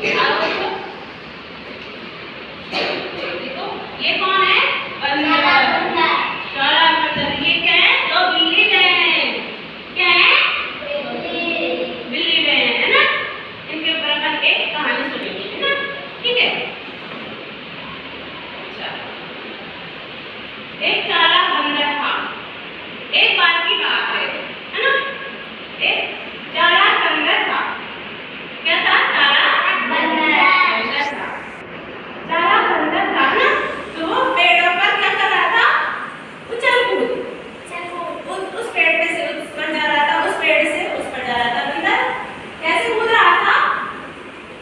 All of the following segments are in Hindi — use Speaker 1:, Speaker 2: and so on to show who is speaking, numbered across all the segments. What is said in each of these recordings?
Speaker 1: देखो ये कौन है? बंदर। काला बंदर। ये क्या है? दो बिल्ली बहन। क्या है? बिल्ली बहन है ना। इनके ऊपर अपन एक कहानी सुनेंगे, है ना? ठीक है। अच्छा, एक काला बंदर था। एक बार की बात है ना? एक काला बंदर था। क्या था? काला बंदर था। काला बंदर था ना, तो वो पेड़ों पर क्या कर रहा था? उछल कूद। उस पेड़ पे से उस पर जा रहा था, उस पेड़ से उस पर जा रहा था। बंदर कैसे कूद रहा था?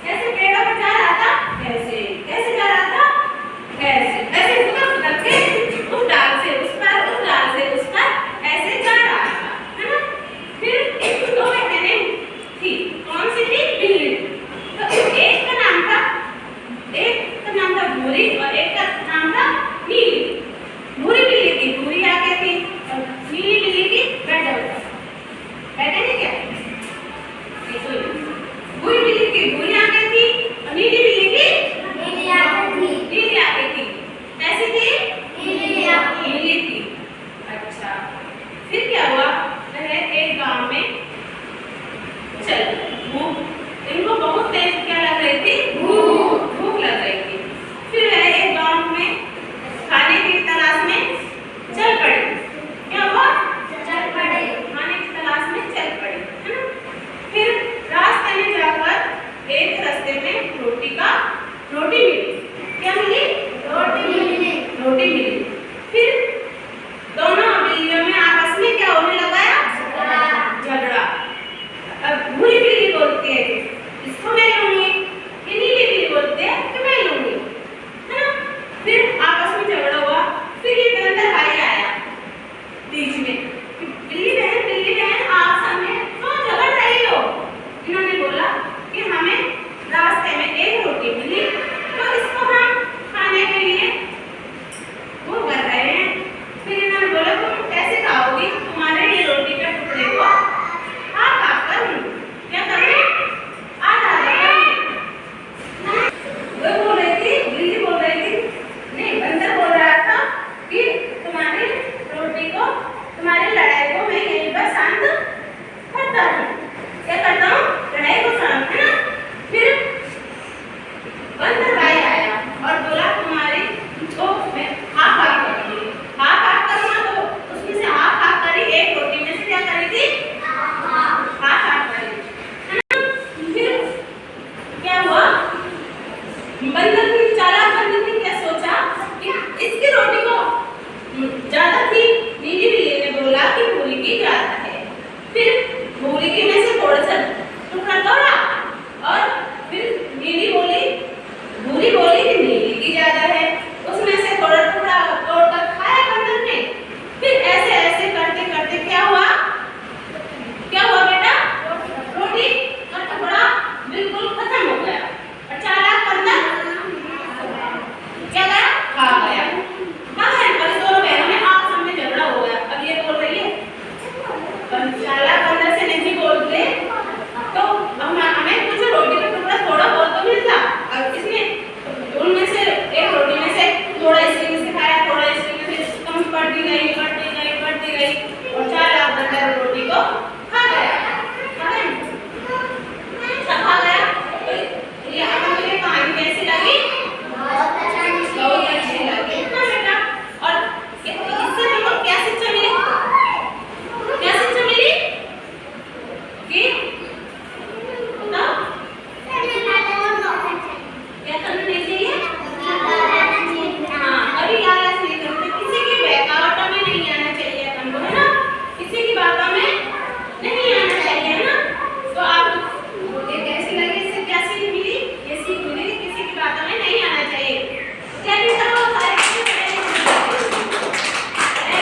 Speaker 1: कैसे पेड़ों पर जा रहा था? कैसे कैसे जा रहा था? ऐसे ऐसे कूद के उस डाल से उस पर, उस डाल से उस पर ऐसे जा रहा था, है ना? फिर दो बहनें थी। कौन सी थी? बिल्ली। तो एक का नाम था भूरी और एक का नाम था नीली। भूरी बिल्ली थी, भूरी आगे थी, और नीली बिल्ली थी बैठे हुए। बैठे थे क्या? भूरी बिल्ली थी, भूरी